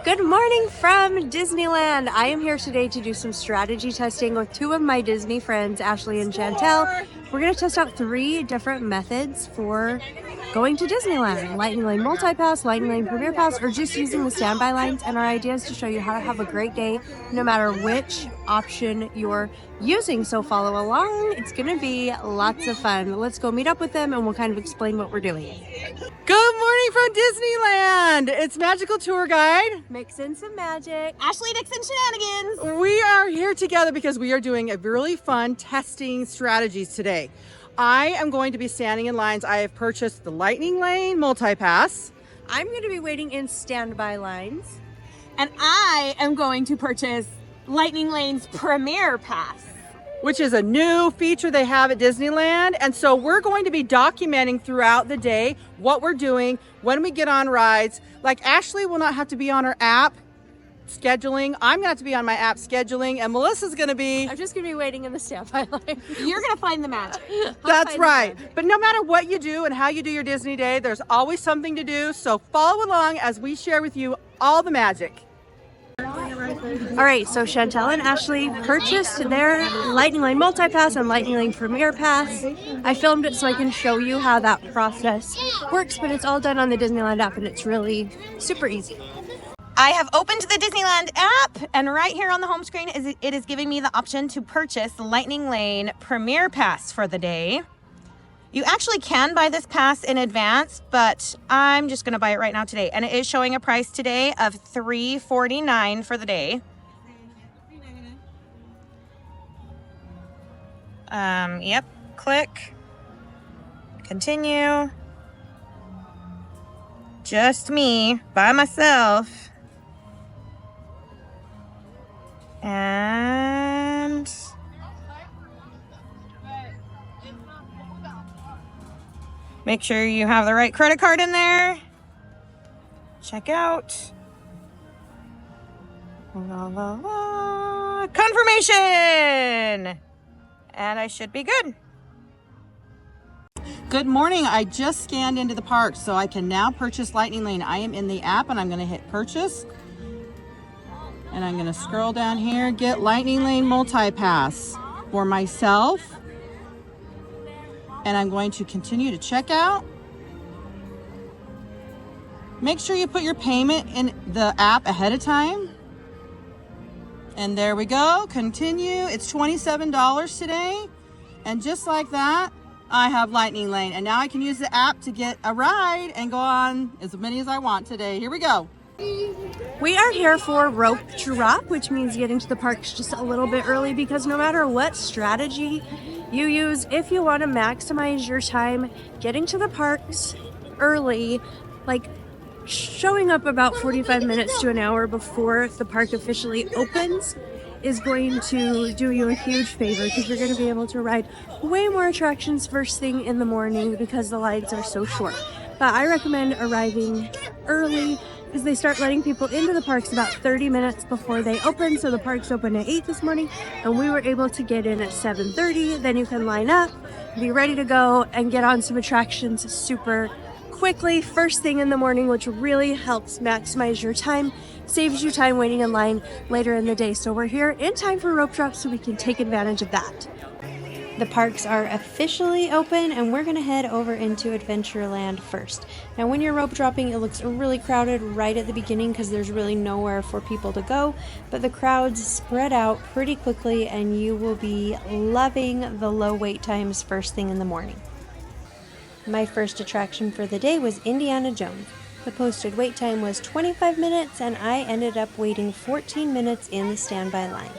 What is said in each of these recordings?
Good morning from Disneyland. I am here today to do some strategy testing with two of my Disney friends, Ashley and Shantelle. We're going to test out 3 different methods for going to Disneyland. Lightning Lane Multi-Pass, Lightning Lane Premier Pass, or just using the standby lines. And our idea is to show you how to have a great day no matter which option you're using. So follow along. It's going to be lots of fun. Let's go meet up with them and we'll kind of explain what we're doing. Good morning from Disneyland. It's Magical Tour Guide. Mixing some magic. Ashley Dixon Shenanigans. We are here together because we are doing a really fun testing strategies today. I am going to be standing in lines. I have purchased the Lightning Lane Multi-Pass. I'm going to be waiting in standby lines. And I am going to purchase Lightning Lane's Premier Pass, which is a new feature they have at Disneyland. And so we're going to be documenting throughout the day what we're doing when we get on rides. Like Ashley will not have to be on her app scheduling. I'm gonna have to be on my app scheduling, and Melissa's gonna be... I'm just gonna be waiting in the standby line. You're gonna find the magic. That's right. But no matter what you do and how you do your Disney day, there's always something to do. So follow along as we share with you all the magic. All right, so Shantelle and Ashley purchased their Lightning Lane Multi-Pass and Lightning Lane Premier Pass. I filmed it so I can show you how that process works, but it's all done on the Disneyland app and it's really super easy. I have opened the Disneyland app, and right here on the home screen it is giving me the option to purchase the Lightning Lane Premier Pass for the day. You actually can buy this pass in advance, but I'm just going to buy it right now today. And it is showing a price today of $349 for the day. Yep. Click. Continue. Just me, by myself. And... make sure you have the right credit card in there. Check out. La, la, la. Confirmation! And I should be good. Good morning. I just scanned into the park, so I can now purchase Lightning Lane. I am in the app, and I'm going to hit purchase. And I'm going to scroll down here, get Lightning Lane Multi-Pass for myself. And I'm going to continue to check out. Make sure you put your payment in the app ahead of time. And there we go. Continue. It's $27 today. And just like that, I have Lightning Lane. And now I can use the app to get a ride and go on as many as I want today. Here we go. We are here for rope drop, which means getting to the parks just a little bit early, because no matter what strategy you use, if you want to maximize your time getting to the parks early, like showing up about 45 minutes to an hour before the park officially opens, is going to do you a huge favor, because you're going to be able to ride way more attractions first thing in the morning because the lines are so short. But I recommend arriving early, because they start letting people into the parks about 30 minutes before they open. So the parks open at 8 this morning, and we were able to get in at 7:30. Then you can line up, be ready to go, and get on some attractions super quickly first thing in the morning, which really helps maximize your time, saves you time waiting in line later in the day. So we're here in time for rope drop, so we can take advantage of that. The parks are officially open, and we're going to head over into Adventureland first. Now when you're rope dropping, it looks really crowded right at the beginning because there's really nowhere for people to go, but the crowds spread out pretty quickly and you will be loving the low wait times first thing in the morning. My first attraction for the day was Indiana Jones. The posted wait time was 25 minutes and I ended up waiting 14 minutes in the standby line.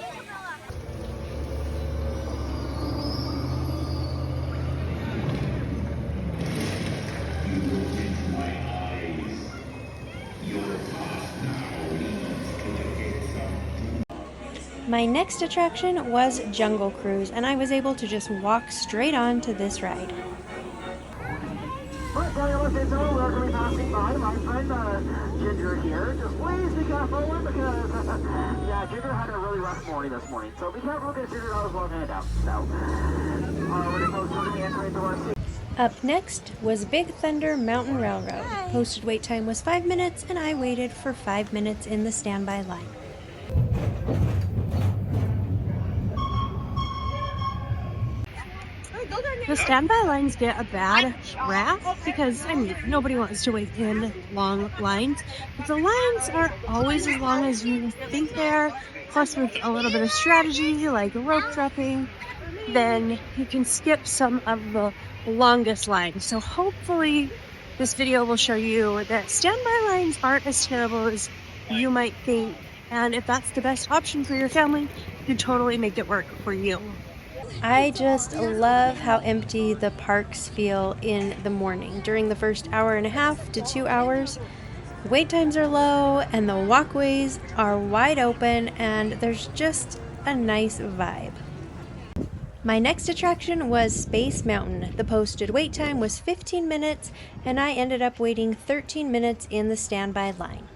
My next attraction was Jungle Cruise, and I was able to just walk straight on to this ride. We're passing by. My friend Ginger here. Just please be careful because yeah, Ginger had a really rough morning this morning. So be careful because Ginger knows walking it down. So we're going to be entering into our seat. Up next was Big Thunder Mountain Railroad. Posted wait time was 5 minutes, and I waited for 5 minutes in the standby line. The standby lines get a bad rap because, I mean, nobody wants to wait in long lines. But the lines aren't always as long as you think they are. Plus, with a little bit of strategy, like rope dropping, then you can skip some of the longest lines. So hopefully this video will show you that standby lines aren't as terrible as you might think. And if that's the best option for your family, you can totally make it work for you. I just love how empty the parks feel in the morning. During the first hour and a half to 2 hours, wait times are low and the walkways are wide open, and there's just a nice vibe. My next attraction was Space Mountain. The posted wait time was 15 minutes, and I ended up waiting 13 minutes in the standby line.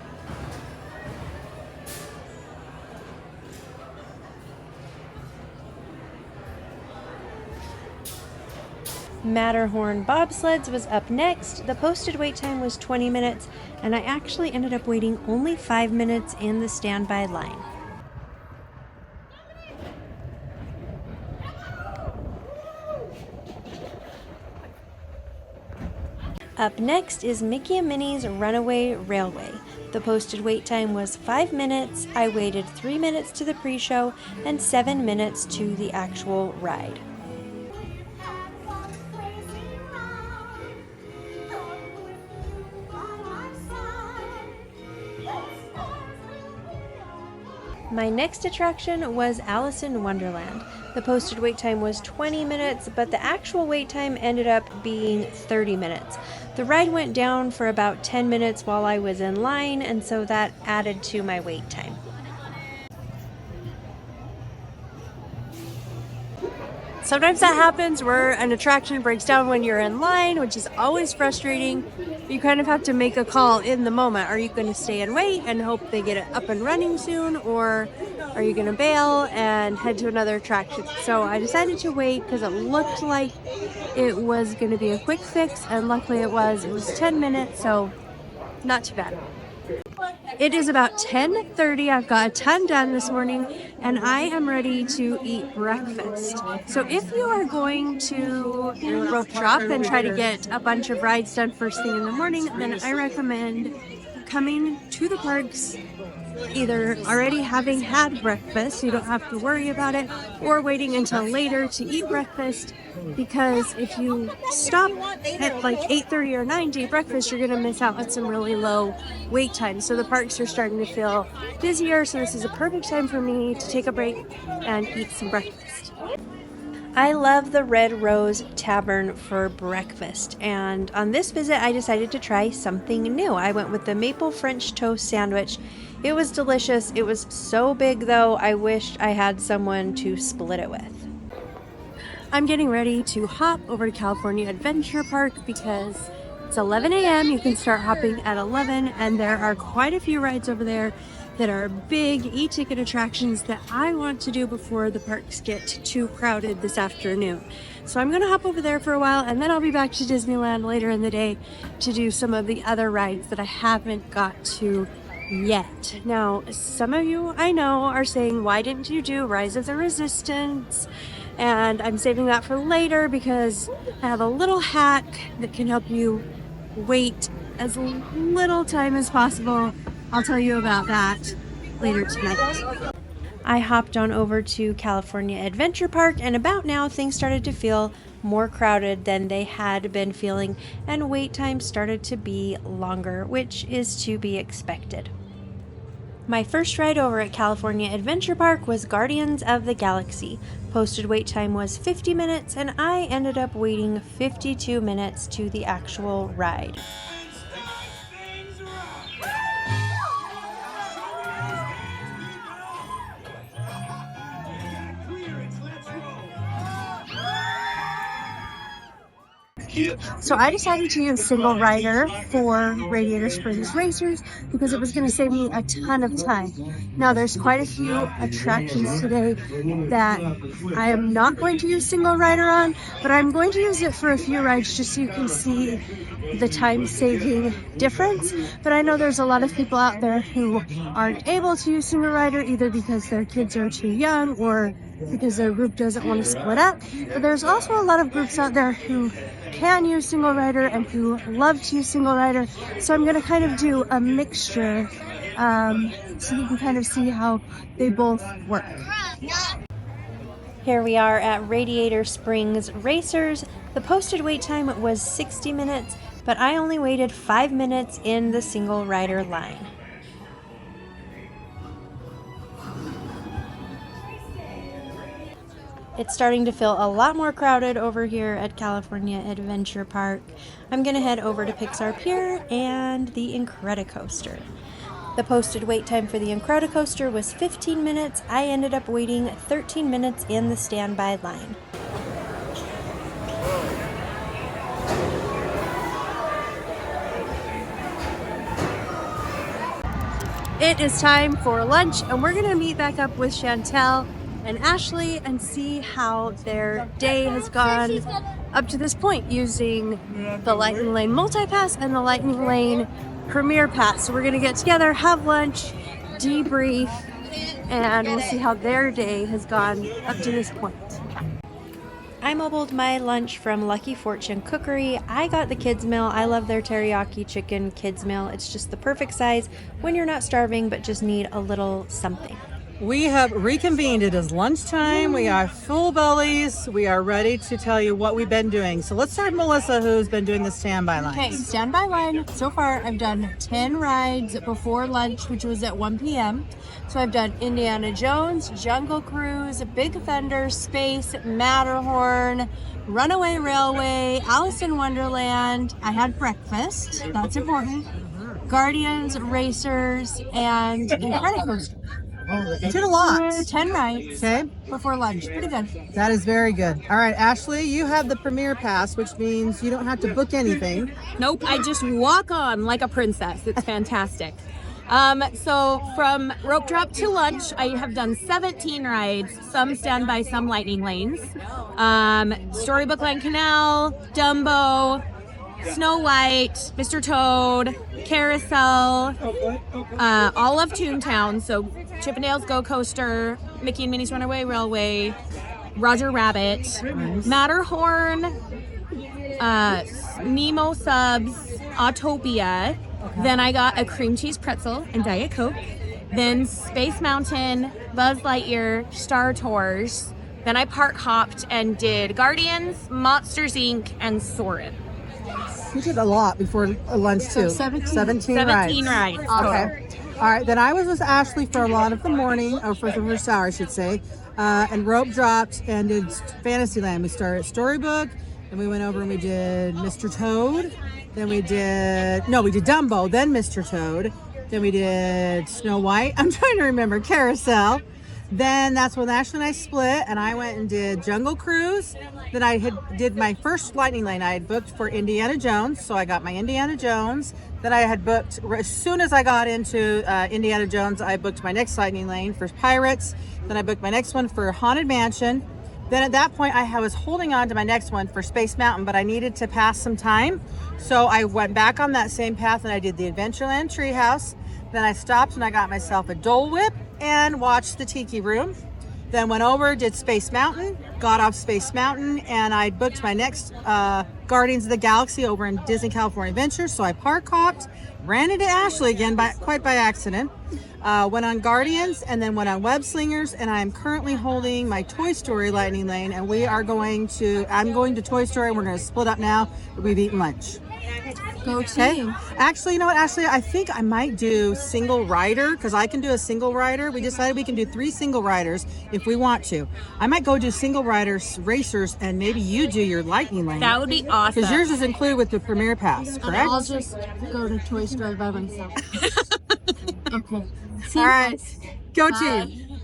Matterhorn bobsleds was up next. The posted wait time was 20 minutes, and I actually ended up waiting only 5 minutes in the standby line. Up next is Mickey and Minnie's Runaway Railway. The posted wait time was 5 minutes. I waited 3 minutes to the pre-show and 7 minutes to the actual ride. My next attraction was Alice in Wonderland. The posted wait time was 20 minutes, but the actual wait time ended up being 30 minutes. The ride went down for about 10 minutes while I was in line, and so that added to my wait time. Sometimes that happens where an attraction breaks down when you're in line, which is always frustrating. You kind of have to make a call in the moment. Are you going to stay and wait and hope they get it up and running soon, or are you going to bail and head to another attraction? So I decided to wait because it looked like it was going to be a quick fix, and luckily it was. It was 10 minutes, so not too bad. It is about 10:30. I've got a ton done this morning, and I am ready to eat breakfast. So if you are going to rope drop and try to get a bunch of rides done first thing in the morning, then I recommend coming to the parks either already having had breakfast, so you don't have to worry about it, or waiting until later to eat breakfast, because if you stop at like 8:30 or 9 to eat breakfast, you're going to miss out on some really low wait times. So the parks are starting to feel busier, so this is a perfect time for me to take a break and eat some breakfast. I love the Red Rose Tavern for breakfast, and on this visit I decided to try something new. I went with the maple French toast sandwich. It was delicious. It was so big though, I wished I had someone to split it with. I'm getting ready to hop over to California Adventure Park because it's 11 a.m. You can start hopping at 11, and there are quite a few rides over there that are big e-ticket attractions that I want to do before the parks get too crowded this afternoon. So I'm going to hop over there for a while, and then I'll be back to Disneyland later in the day to do some of the other rides that I haven't got to yet. Now, some of you I know are saying, why didn't you do Rise of the Resistance? And I'm saving that for later because I have a little hack that can help you wait as little time as possible. I'll tell you about that later tonight. I hopped on over to California Adventure Park, and about now things started to feel more crowded than they had been feeling, and wait times started to be longer, which is to be expected. My first ride over at California Adventure Park was Guardians of the Galaxy. Posted wait time was 50 minutes, and I ended up waiting 52 minutes to the actual ride. So I decided to use single rider for Radiator Springs Racers because it was going to save me a ton of time. Now there's quite a few attractions today that I am not going to use single rider on, but I'm going to use it for a few rides just so you can see the time saving difference. But I know there's a lot of people out there who aren't able to use single rider either because their kids are too young or because their group doesn't want to split up. But there's also a lot of groups out there who can use single rider and who love to use single rider. So I'm going to kind of do a mixture so you can kind of see how they both work. Here we are at Radiator Springs Racers. The posted wait time was 60 minutes, but I only waited 5 minutes in the single rider line. It's starting to feel a lot more crowded over here at California Adventure Park. I'm gonna head over to Pixar Pier and the Incredicoaster. The posted wait time for the Incredicoaster was 15 minutes. I ended up waiting 13 minutes in the standby line. It is time for lunch, and we're gonna meet back up with Shantelle and Ashley and see how their day has gone up to this point using the Lightning Lane Multi-Pass and the Lightning Lane Premier Pass. So we're gonna get together, have lunch, debrief, and we'll see how their day has gone up to this point. I mobiled my lunch from Lucky Fortune Cookery. I got the kids meal. I love their teriyaki chicken kids meal. It's just the perfect size when you're not starving but just need a little something. We have reconvened. It is lunchtime. We are full bellies. We are ready to tell you what we've been doing. So let's start with Melissa, who's been doing the standby line. Okay, standby line. So far, I've done 10 rides before lunch, which was at 1 p.m. So I've done Indiana Jones, Jungle Cruise, Big Thunder, Space, Matterhorn, Runaway Railway, Alice in Wonderland. I had breakfast. That's important. Guardians, Racers, and Incredicoaster. You did a lot. 10 rides before lunch. Pretty good. That is very good. All right, Ashley, you have the Premier Pass, which means you don't have to book anything. Nope, I just walk on like a princess. It's fantastic. So from rope drop to lunch, I have done 17 rides, some standby, some lightning lanes. Storybook Land Canal, Dumbo, Snow White, Mr. Toad, Carousel, all of Toontown, so Chippendale's Go Coaster, Mickey and Minnie's Runaway Railway, Roger Rabbit, Matterhorn, Nemo Subs, Autopia. Then I got a cream cheese pretzel and Diet Coke. Then Space Mountain, Buzz Lightyear, Star Tours. Then I park hopped and did Guardians, Monsters Inc., and Soarin'. You did a lot before lunch too. 17 rides. Okay. All right. Then I was with Ashley for a lot of the morning, or for the first hour, I should say, and rope dropped and did Fantasyland. We started at Storybook, and we went over and we did Mr. Toad. Then we did Dumbo, then Mr. Toad. Then we did Snow White. I'm trying to remember. Carousel. Then that's when Ashley and I split, and I went and did Jungle Cruise. Then I did my first lightning lane. I had booked for Indiana Jones, so I got my Indiana Jones. Then I had booked, as soon as I got into Indiana Jones, I booked my next lightning lane for Pirates. Then I booked my next one for Haunted Mansion. Then at that point, I was holding on to my next one for Space Mountain, but I needed to pass some time. So I went back on that same path, and I did the Adventureland Treehouse. Then I stopped and I got myself a Dole Whip and watched the Tiki Room. Then went over, did Space Mountain, got off Space Mountain, and I booked my next Guardians of the Galaxy over in Disney California Adventure. So I park hopped, ran into Ashley again, quite by accident. Went on Guardians and then went on Web Slingers, and I am currently holding my Toy Story Lightning Lane, and I'm going to Toy Story. We're going to split up now. We've eaten lunch. Go team. Actually, you know what, Ashley? I think I might do single rider because I can do a single rider. We decided we can do 3 single riders if we want to. I might go do single riders, racers, and maybe you do your lightning lane. That would be awesome. Because yours is included with the Premier Pass, correct? I'll just go to Toy Story by myself. Okay. All right. Go team.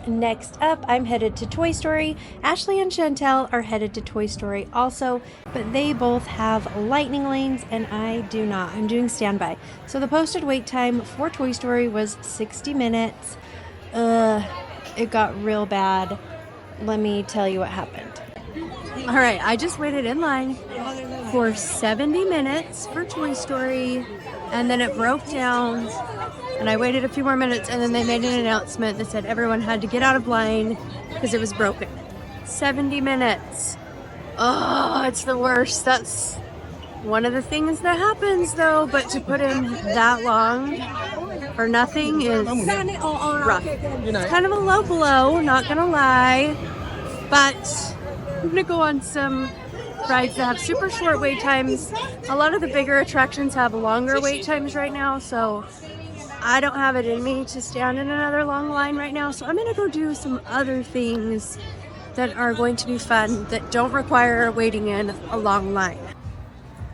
Next up, I'm headed to Toy Story. Ashley and Shantelle are headed to Toy Story also, but they both have lightning lanes and I do not. I'm doing standby. So the posted wait time for Toy Story was 60 minutes. It got real bad. Let me tell you what happened. All right, I just waited in line for 70 minutes for Toy Story, and then it broke down, and I waited a few more minutes, and then they made an announcement that said everyone had to get out of line because it was broken. 70 minutes. Oh, it's the worst. That's one of the things that happens, though, but to put in that long for nothing is rough. It's kind of a low blow, not gonna lie, but I'm gonna go on some rides that have super short wait times. A lot of the bigger attractions have longer wait times right now, so I don't have it in me to stand in another long line right now, so I'm gonna go do some other things that are going to be fun that don't require waiting in a long line.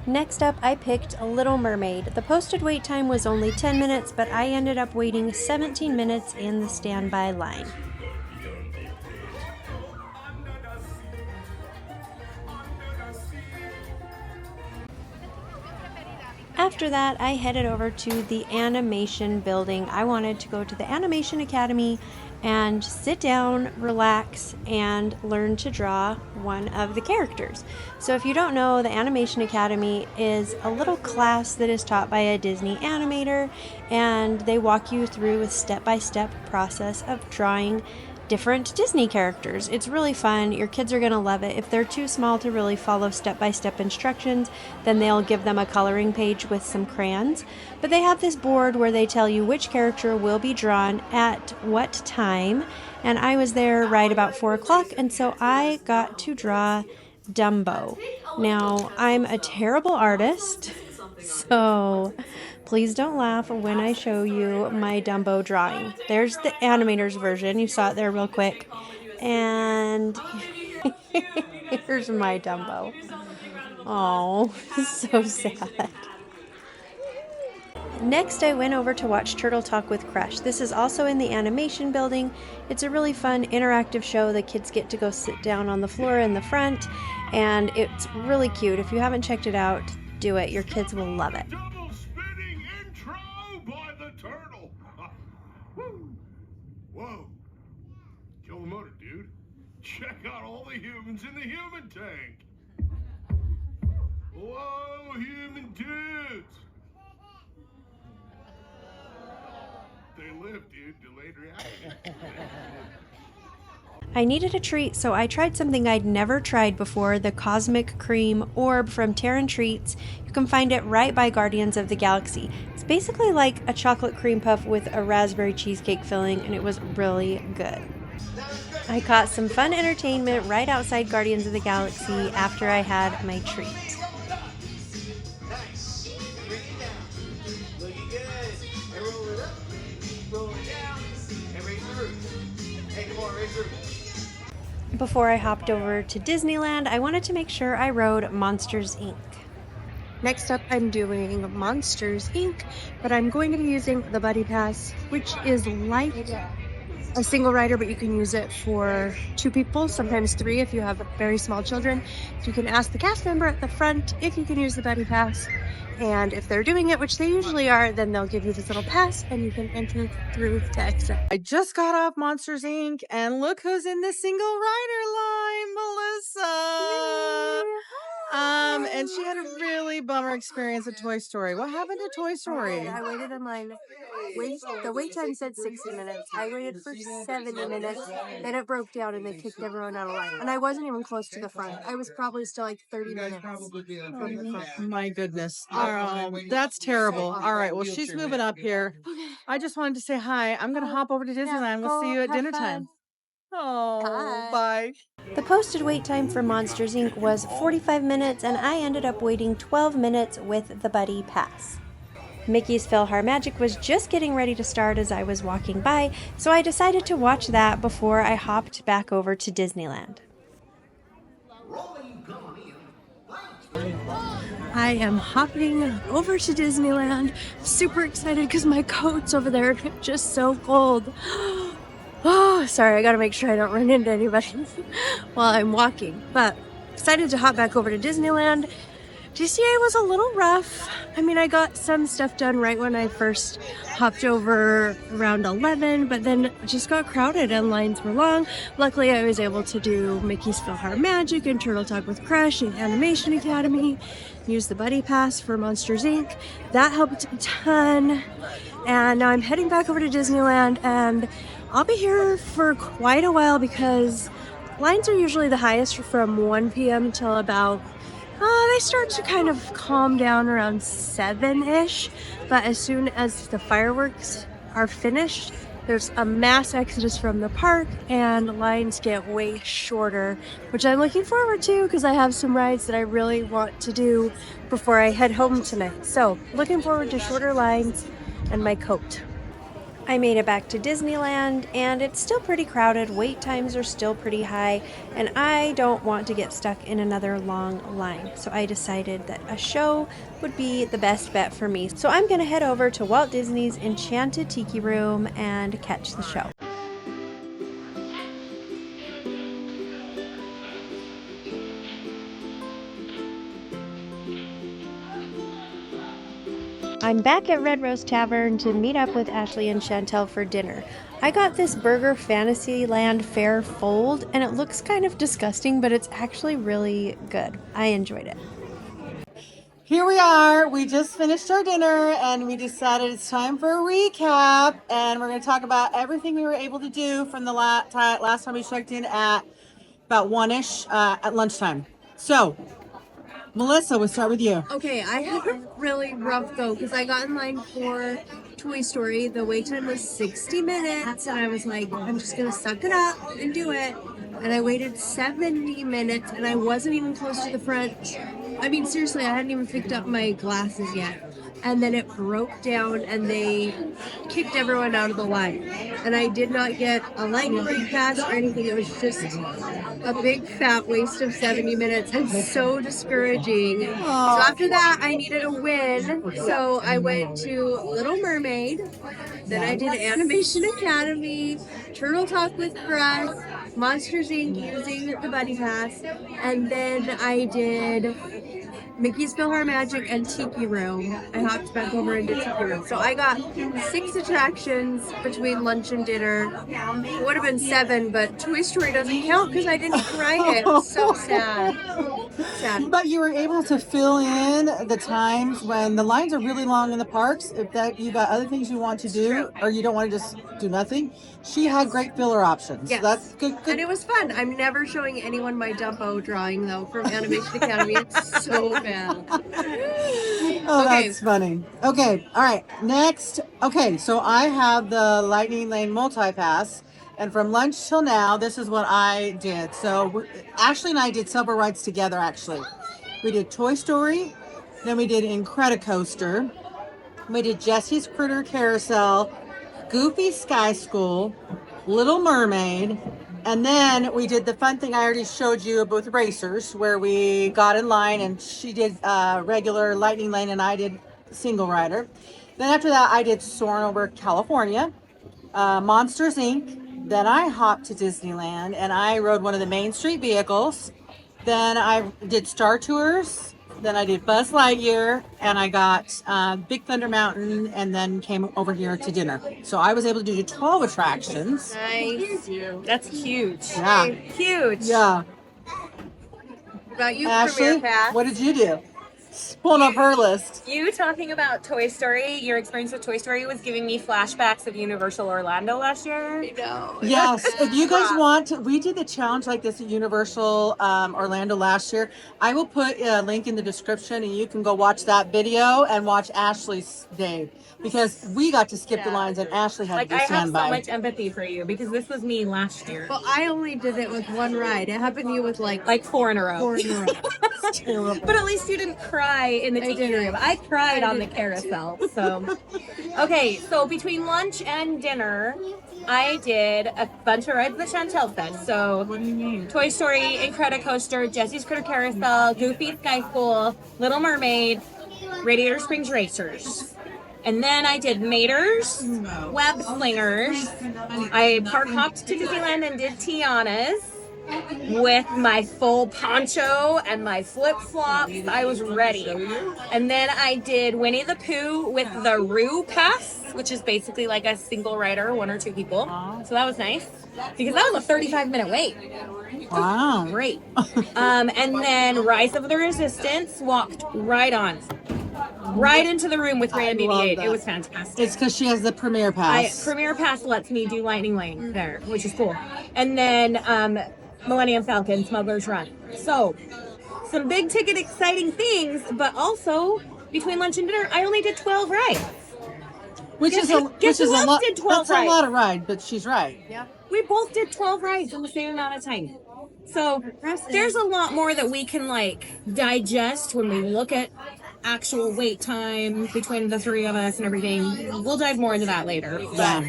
Next up, I picked Little Mermaid. The posted wait time was only 10 minutes, but I ended up waiting 17 minutes in the standby line. After that, I headed over to the animation building. I wanted to go to the Animation Academy and sit down, relax, and learn to draw one of the characters. So if you don't know, the Animation Academy is a little class that is taught by a Disney animator, and they walk you through a step-by-step process of drawing different Disney characters. It's really fun. Your kids are going to love it. If they're too small to really follow step-by-step instructions, then they'll give them a coloring page with some crayons. But they have this board where they tell you which character will be drawn at what time. And I was there right about 4 o'clock, and so I got to draw Dumbo. Now, I'm a terrible artist, so please don't laugh when I show you my Dumbo drawing. There's the animator's version. You saw it there real quick. And here's my Dumbo. Oh, so sad. Next, I went over to watch Turtle Talk with Crush. This is also in the animation building. It's a really fun interactive show. The kids get to go sit down on the floor in the front, and it's really cute. If you haven't checked it out, do it. Your kids will love it. Whoa. Kill the motor, dude. Check out all the humans in the human tank. Whoa, human dudes. They live, dude. Delayed reaction. I needed a treat, so I tried something I'd never tried before, the Cosmic Cream Orb from Terran Treats. You can find it right by Guardians of the Galaxy. It's basically like a chocolate cream puff with a raspberry cheesecake filling, and it was really good. I caught some fun entertainment right outside Guardians of the Galaxy after I had my treat. Before I hopped over to Disneyland, I wanted to make sure I rode Monsters, Inc. Next up, I'm doing Monsters, Inc., but I'm going to be using the Buddy Pass, which is like a single rider, but you can use it for 2 people, sometimes 3 if you have very small children. So you can ask the cast member at the front if you can use the Buddy Pass, and if they're doing it, which they usually are, then they'll give you this little pass and you can enter through to exit. I just got off Monsters, Inc., and look who's in the single rider line, Melissa. And she had a really bummer experience at Toy Story. What happened to Toy Story? I waited in line. The wait time said 60 minutes. I waited for 70 minutes. Then it broke down and they kicked everyone out of line. And I wasn't even close to the front. I was probably still like 30 minutes from the front. My goodness. That's terrible. All right. Well, she's moving up here. I just wanted to say hi. I'm going to hop over to Disneyland. We'll see you at dinner time. Oh, bye. The posted wait time for Monsters, Inc. was 45 minutes, and I ended up waiting 12 minutes with the Buddy Pass. Mickey's PhilharMagic was just getting ready to start as I was walking by, so I decided to watch that before I hopped back over to Disneyland. I am hopping over to Disneyland. I'm super excited because my coat's over there. It's just so cold. Oh, sorry, I gotta make sure I don't run into anybody while I'm walking. But decided to hop back over to Disneyland. DCA was a little rough. I mean, I got some stuff done right when I first hopped over around 11, but then it just got crowded and lines were long. Luckily, I was able to do Mickey's PhilharMagic and Turtle Talk with Crush and Animation Academy. Use the Buddy Pass for Monsters Inc. That helped a ton. And now I'm heading back over to Disneyland, and I'll be here for quite a while because lines are usually the highest from 1 p.m. until about they start to kind of calm down around 7-ish, but as soon as the fireworks are finished, there's a mass exodus from the park and lines get way shorter, which I'm looking forward to because I have some rides that I really want to do before I head home tonight. So looking forward to shorter lines and my coat. I made it back to Disneyland and it's still pretty crowded, wait times are still pretty high, and I don't want to get stuck in another long line. So I decided that a show would be the best bet for me. So I'm gonna head over to Walt Disney's Enchanted Tiki Room and catch the show. I'm back at Red Rose Tavern to meet up with Ashley and Shantelle for dinner. I got this Burger Fantasyland Fair fold, and it looks kind of disgusting, but it's actually really good. I enjoyed it. Here we are. We just finished our dinner and we decided it's time for a recap. And we're going to talk about everything we were able to do from the last time we checked in at about 1-ish at lunchtime. So, Melissa, we'll start with you. Okay, I had a really rough go because I got in line for Toy Story. The wait time was 60 minutes, and I was like, I'm just going to suck it up and do it. And I waited 70 minutes, and I wasn't even close to the front. I mean, seriously, I hadn't even picked up my glasses yet. And then it broke down, and they kicked everyone out of the line. And I did not get a lightning lane pass or anything. It was just a big fat waste of 70 minutes and so discouraging. So after that, I needed a win. So I went to Little Mermaid. Then I did Animation Academy, Turtle Talk with Crush, Monsters Inc. using the Buddy Pass. And then I did Mickey's PhilharMagic and Tiki Room. I hopped back over into Tiki Room. So I got 6 attractions between lunch and dinner. It would have been 7, but Toy Story doesn't count because I didn't ride it. It was so sad. Sad. But you were able to fill in the times when the lines are really long in the parks. If that you got other things you want to do, or you don't want to just do nothing, she had great filler options. Yes. So that's good. And it was fun. I'm never showing anyone my Dumbo drawing though from Animation Academy. It's so bad. Oh, Okay. that's funny. Okay, all right. Next, okay, so I have the Lightning Lane multi-pass, and from lunch till now, this is what I did. So Ashley and I did several rides together, actually. We did Toy Story, then we did Incredicoaster, we did Jesse's Critter Carousel, Goofy Sky School, Little Mermaid, and then we did the fun thing I already showed you with racers, where we got in line and she did regular Lightning Lane and I did single rider. Then after that, I did Soarin' over California, Monsters Inc. Then I hopped to Disneyland and I rode one of the Main Street vehicles. Then I did Star Tours. Then I did Buzz Lightyear, and I got Big Thunder Mountain, and then came over here to dinner. So I was able to do 12 attractions. Nice. That's huge. Yeah. Huge. Yeah. What about you, Ashley, Premier Pass? what did you do? Pulling up her list. You talking about Toy Story, your experience with Toy Story was giving me flashbacks of Universal Orlando last year. No. Yes, if you guys want to, we did the challenge like this at Universal Orlando last year. I will put a link in the description and you can go watch that video and watch Ashley's day, because we got to skip the lines and Ashley had Like, to I do have so standby. much empathy for you because this was me last year. Well, I only did it with one ride. It happened to you with like 4 in a row. 4 in a row. It's terrible. But at least you didn't cry in the Tiki didn't. Room. I cried I on the didn't. carousel. So, okay, so between lunch and dinner, I did a bunch of rides that Shantelle said. So, Toy Story, Incredicoaster, Jesse's Critter Carousel, Goofy Sky School, Little Mermaid, Radiator Springs Racers. And then I did Mater's, Web Slingers. I park hopped to Disneyland and did Tiana's with my full poncho and my flip-flops. I was ready. And then I did Winnie the Pooh with the Roo Pass, which is basically like a single rider, 1 or 2 people. So that was nice because that was a 35-minute wait. Wow. Great. And then Rise of the Resistance, walked right on. Right into the room with Rand BB-8. It was fantastic. It's because she has the Premier Pass. Premier Pass lets me do Lightning Lane there, which is cool. And then Millennium Falcon, Smuggler's Run. So, some big ticket exciting things, but also between lunch and dinner, I only did 12 rides. Which is a lot. That's a lot of ride, but she's right. Yeah. We both did 12 rides in the same amount of time. So there's a lot more that we can like digest when we look at actual wait time between the 3 of us and everything. We'll dive more into that later. Yeah.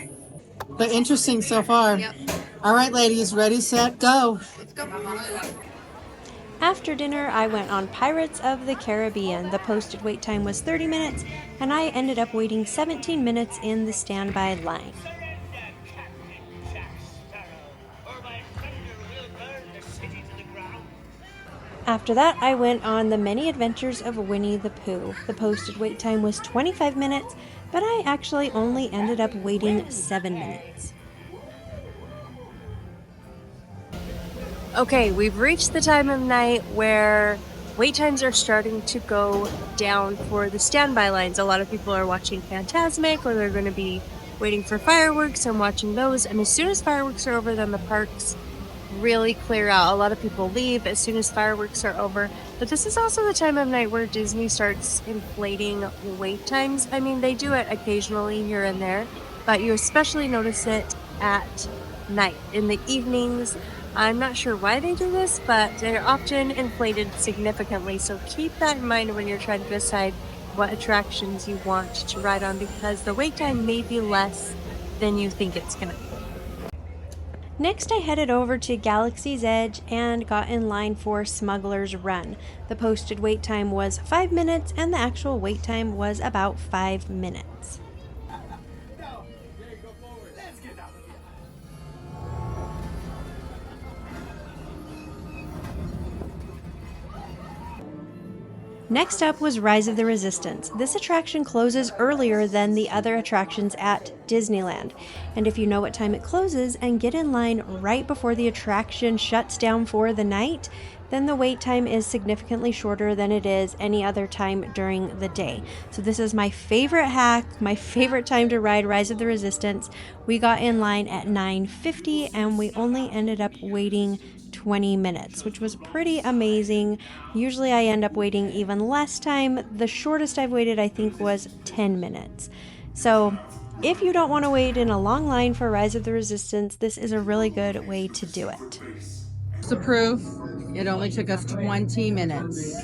But interesting so far. Yep. All right, ladies, ready, set, go. Let's go. After dinner, I went on Pirates of the Caribbean. The posted wait time was 30 minutes, and I ended up waiting 17 minutes in the standby line. After that, I went on the Many Adventures of Winnie the Pooh. The posted wait time was 25 minutes, but I actually only ended up waiting 7 minutes. Okay, we've reached the time of night where wait times are starting to go down for the standby lines. A lot of people are watching Fantasmic, or they're going to be waiting for fireworks and watching those. And as soon as fireworks are over, then the parks really clear out. A lot of people leave as soon as fireworks are over. But this is also the time of night where Disney starts inflating wait times. I mean, they do it occasionally here and there, but you especially notice it at night, in the evenings. I'm not sure why they do this, but they're often inflated significantly. So keep that in mind when you're trying to decide what attractions you want to ride on, because the wait time may be less than you think it's going to be. Next, I headed over to Galaxy's Edge and got in line for Smuggler's Run. The posted wait time was 5 minutes, and the actual wait time was about 5 minutes. Next up was Rise of the Resistance. This attraction closes earlier than the other attractions at Disneyland. And if you know what time it closes and get in line right before the attraction shuts down for the night, then the wait time is significantly shorter than it is any other time during the day. So this is my favorite hack, my favorite time to ride Rise of the Resistance. We got in line at 9:50 and we only ended up waiting 20 minutes, which was pretty amazing. Usually I end up waiting even less time. The shortest I've waited, I think, was 10 minutes. So if you don't want to wait in a long line for Rise of the Resistance, this is a really good way to do it. The proof, it only took us 20 minutes.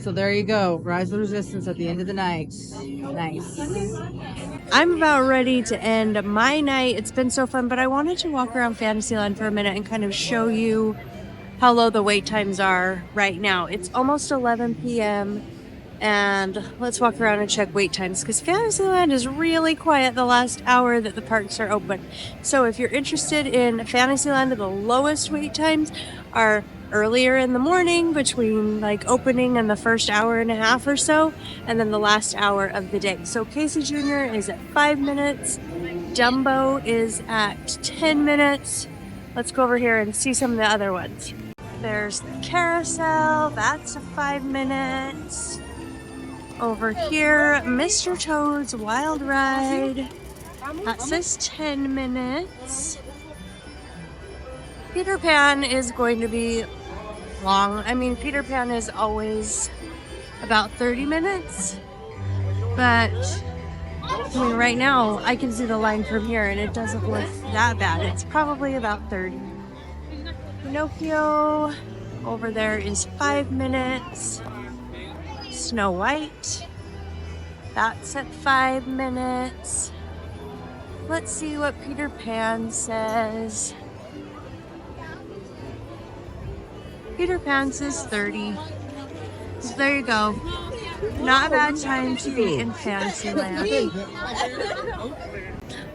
So there you go, Rise of the Resistance at the end of the night. Nice. I'm about ready to end my night. It's been so fun, but I wanted to walk around Fantasyland for a minute and kind of show you how low the wait times are right now. It's almost 11 p.m. and let's walk around and check wait times, because Fantasyland is really quiet the last hour that the parks are open. So if you're interested in Fantasyland, the lowest wait times are earlier in the morning, between like opening and the first hour and a half or so, and then the last hour of the day. So Casey Jr. is at 5 minutes, Dumbo is at 10 minutes. Let's go over here and see some of the other ones. There's the carousel, that's a 5 minutes. Over here, Mr. Toad's Wild Ride, that says 10 minutes. Peter Pan is going to be long. I mean, Peter Pan is always about 30 minutes, but I mean, right now I can see the line from here and it doesn't look that bad. It's probably about 30. Pinocchio over there is 5 minutes. Snow White, that's at 5 minutes. Let's see what Peter Pan says. Peter Pan says 30. So there you go. Not a bad time to be in Fantasyland.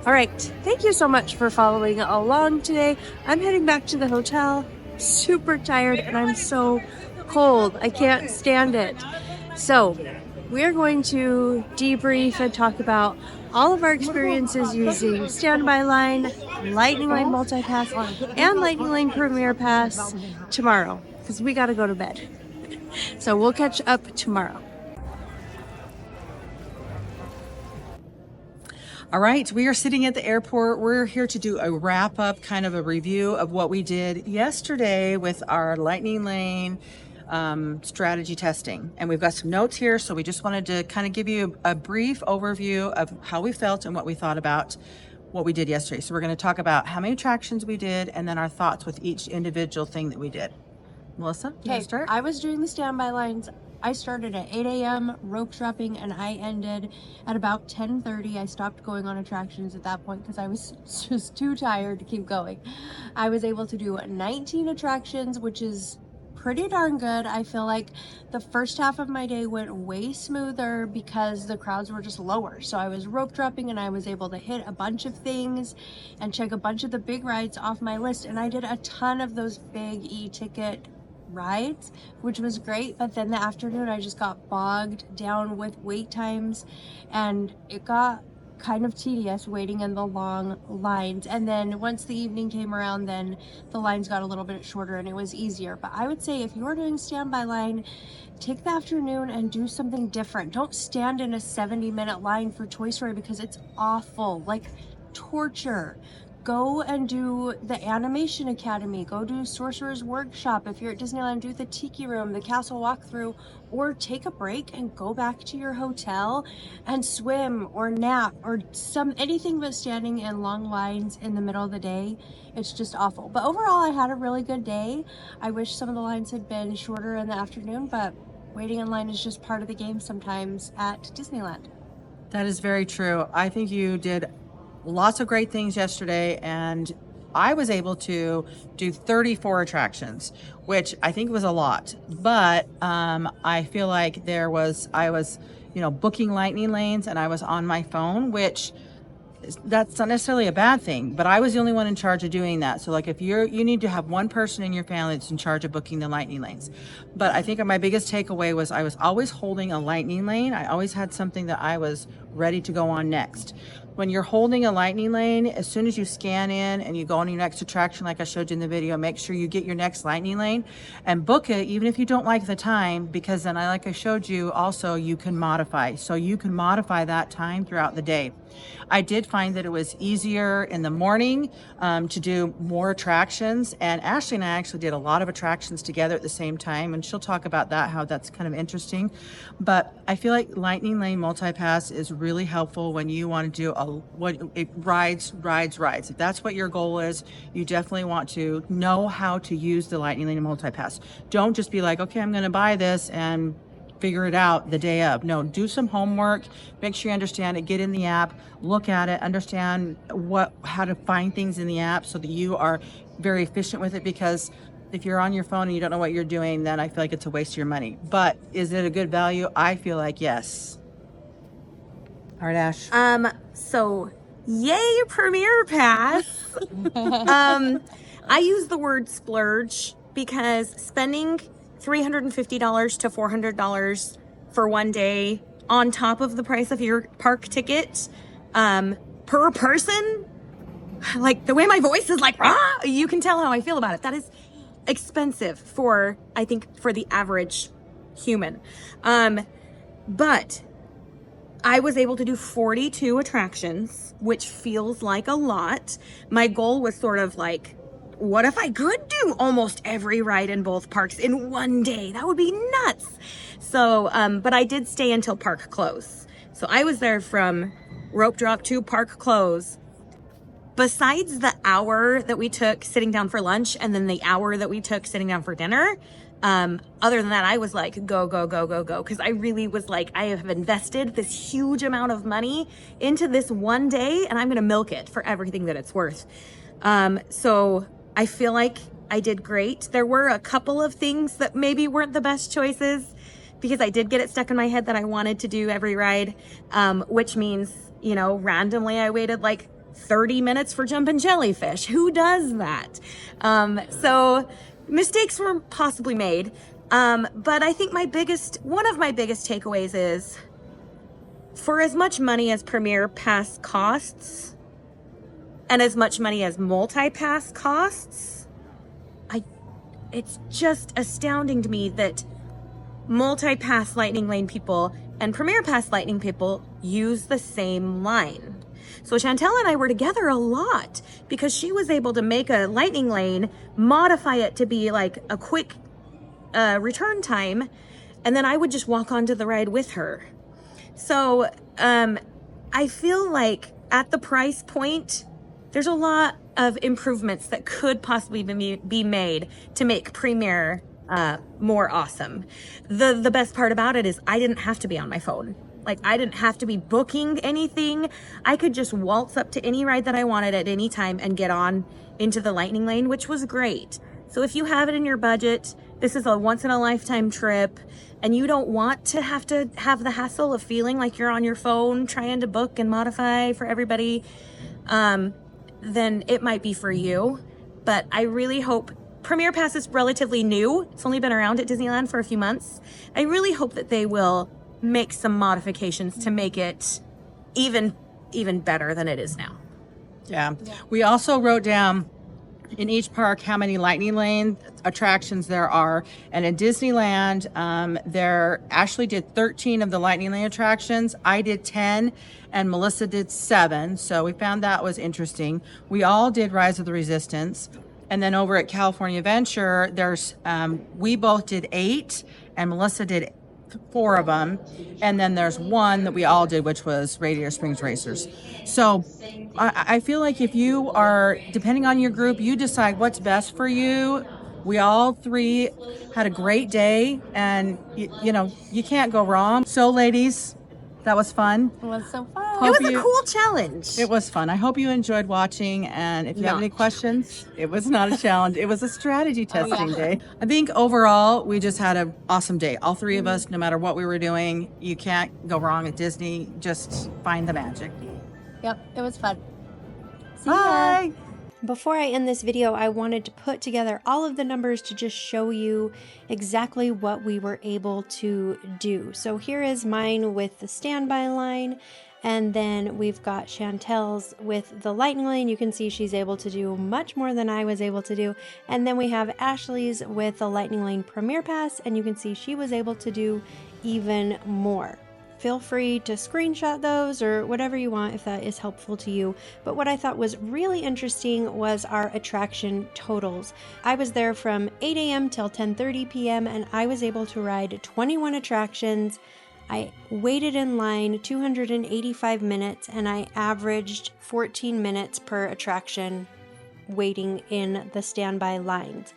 All right, thank you so much for following along today. I'm heading back to the hotel, super tired, and I'm so cold. I can't stand it. So we're going to debrief and talk about all of our experiences using Standby Line, Lightning Lane Multipass, and Lightning Lane Premier Pass tomorrow, because we got to go to bed. So we'll catch up tomorrow. All right, we are sitting at the airport. We're here to do a wrap up, kind of a review of what we did yesterday with our Lightning Lane strategy testing. And we've got some notes here, so we just wanted to kind of give you a brief overview of how we felt and what we thought about what we did yesterday. So we're going to talk about how many attractions we did and then our thoughts with each individual thing that we did. Melissa, you want to start? I was doing the standby lines. I started at 8 a.m. rope dropping and I ended at about 10:30. I stopped going on attractions at that point because I was just too tired to keep going. I was able to do 19 attractions, which is pretty darn good. I feel like the first half of my day went way smoother because the crowds were just lower. So I was rope dropping and I was able to hit a bunch of things and check a bunch of the big rides off my list. And I did a ton of those big e-ticket rides, which was great. But then the afternoon I just got bogged down with wait times and it got kind of tedious waiting in the long lines. And then once the evening came around, then the lines got a little bit shorter and it was easier. But I would say if you're doing standby line, take the afternoon and do something different. Don't stand in a 70-minute line for Toy Story because it's awful, like torture. Go and do the Animation Academy. Go do Sorcerer's Workshop. If you're at Disneyland, do the Tiki Room, the Castle Walkthrough, or take a break and go back to your hotel and swim or nap or anything but standing in long lines in the middle of the day. It's just awful. But overall, I had a really good day. I wish some of the lines had been shorter in the afternoon, but waiting in line is just part of the game sometimes at Disneyland. That is very true. I think you did lots of great things yesterday, and I was able to do 34 attractions, which I think was a lot. But I feel like I was, booking lightning lanes, and I was on my phone, which that's not necessarily a bad thing. But I was the only one in charge of doing that. So like if you need to have one person in your family that's in charge of booking the lightning lanes. But I think my biggest takeaway was I was always holding a lightning lane. I always had something that I was ready to go on next. When you're holding a lightning lane, as soon as you scan in and you go on your next attraction, like I showed you in the video, make sure you get your next lightning lane and book it, even if you don't like the time, because then like I showed you, also you can modify. So you can modify that time throughout the day. I did find that it was easier in the morning to do more attractions, and Ashley and I actually did a lot of attractions together at the same time, and she'll talk about that, how that's kind of interesting. But I feel like Lightning Lane Multipass is really helpful when you want to do rides. If that's what your goal is, you definitely want to know how to use the Lightning Lane Multipass. Don't just be like, okay, I'm going to buy this and figure it out the day of. No, do some homework, make sure you understand it, get in the app, look at it, understand how to find things in the app so that you are very efficient with it, because if you're on your phone and you don't know what you're doing, then I feel like it's a waste of your money. But is it a good value? I feel like yes. All right, Ash. So yay, Premier Pass. I use the word splurge because spending $350 to $400 for one day on top of the price of your park ticket per person, like the way my voice is like, you can tell how I feel about it. That is expensive for the average human. But I was able to do 42 attractions, which feels like a lot. My goal was sort of like, what if I could do almost every ride in both parks in one day? That would be nuts. So, but I did stay until park close. So I was there from rope drop to park close. Besides the hour that we took sitting down for lunch and then the hour that we took sitting down for dinner, other than that, I was like, go. Because I really was like, I have invested this huge amount of money into this one day and I'm going to milk it for everything that it's worth. So I feel like I did great. There were a couple of things that maybe weren't the best choices. because I did get it stuck in my head that I wanted to do every ride, which means, you know, randomly I waited like 30 minutes for jumping jellyfish. Who does that? So mistakes were possibly made. But I think one of my biggest takeaways is, for as much money as Premier Pass costs and as much money as multi-pass costs, it's just astounding to me that multi-pass Lightning Lane people and Premier Pass Lightning people use the same line. So Shantelle and I were together a lot because she was able to make a Lightning Lane, modify it to be like a quick return time, and then I would just walk onto the ride with her. So I feel like at the price point, there's a lot of improvements that could possibly be made to make Premier more awesome. The best part about it is I didn't have to be on my phone. Like, I didn't have to be booking anything. I could just waltz up to any ride that I wanted at any time and get on into the Lightning Lane, which was great. So if you have it in your budget, this is a once in a lifetime trip, and you don't want to have the hassle of feeling like you're on your phone trying to book and modify for everybody, then it might be for you. But I really hope, Premier Pass is relatively new. It's only been around at Disneyland for a few months. I really hope that they will make some modifications to make it even better than it is now. Yeah. We also wrote down in each park how many Lightning Lane attractions there are. And in Disneyland, Ashley did 13 of the Lightning Lane attractions. I did 10 and Melissa did 7. So we found that was interesting. We all did Rise of the Resistance. And then over at California Adventure, we both did 8 and Melissa did 4 of them. And then there's one that we all did, which was Radiator Springs Racers. So I feel like if you are, depending on your group, you decide what's best for you. We all 3 had a great day, and you know, you can't go wrong. So ladies, that was fun. It was so fun. It was a cool challenge. It was fun. I hope you enjoyed watching, and if you have any questions, it was not a challenge. It was a strategy testing day. I think overall, we just had an awesome day. All 3 of us, no matter what we were doing, you can't go wrong at Disney. Just find the magic. Yep, it was fun. Bye. Before I end this video, I wanted to put together all of the numbers to just show you exactly what we were able to do. So here is mine with the standby line, and then we've got Chantelle's with the Lightning Lane. You can see she's able to do much more than I was able to do. And then we have Ashley's with the Lightning Lane Premier Pass, and you can see she was able to do even more. Feel free to screenshot those or whatever you want if that is helpful to you. But what I thought was really interesting was our attraction totals. I was there from 8 a.m. till 10:30 p.m. and I was able to ride 21 attractions. I waited in line 285 minutes and I averaged 14 minutes per attraction waiting in the standby lines.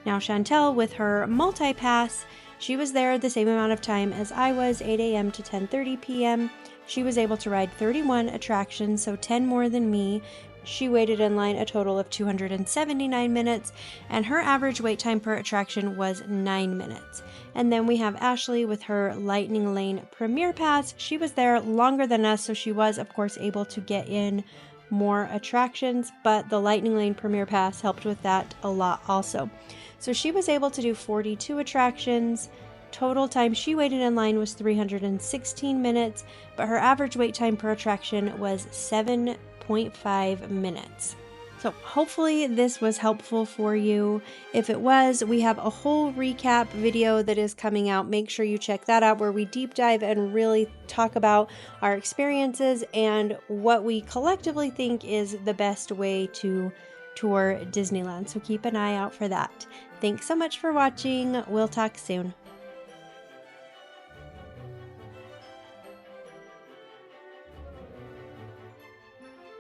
Now Shantelle with her multi-pass, she was there the same amount of time as I was, 8 a.m. to 10:30 p.m. She was able to ride 31 attractions, so 10 more than me. She waited in line a total of 279 minutes, and her average wait time per attraction was 9 minutes. And then we have Ashley with her Lightning Lane Premier Pass. She was there longer than us, so she was, of course, able to get in more attractions, but the Lightning Lane Premier Pass helped with that a lot also. So she was able to do 42 attractions. Total time she waited in line was 316 minutes, but her average wait time per attraction was 7.5 minutes. So hopefully this was helpful for you. If it was, we have a whole recap video that is coming out. Make sure you check that out, where we deep dive and really talk about our experiences and what we collectively think is the best way to tour Disneyland. So keep an eye out for that. Thanks so much for watching. We'll talk soon.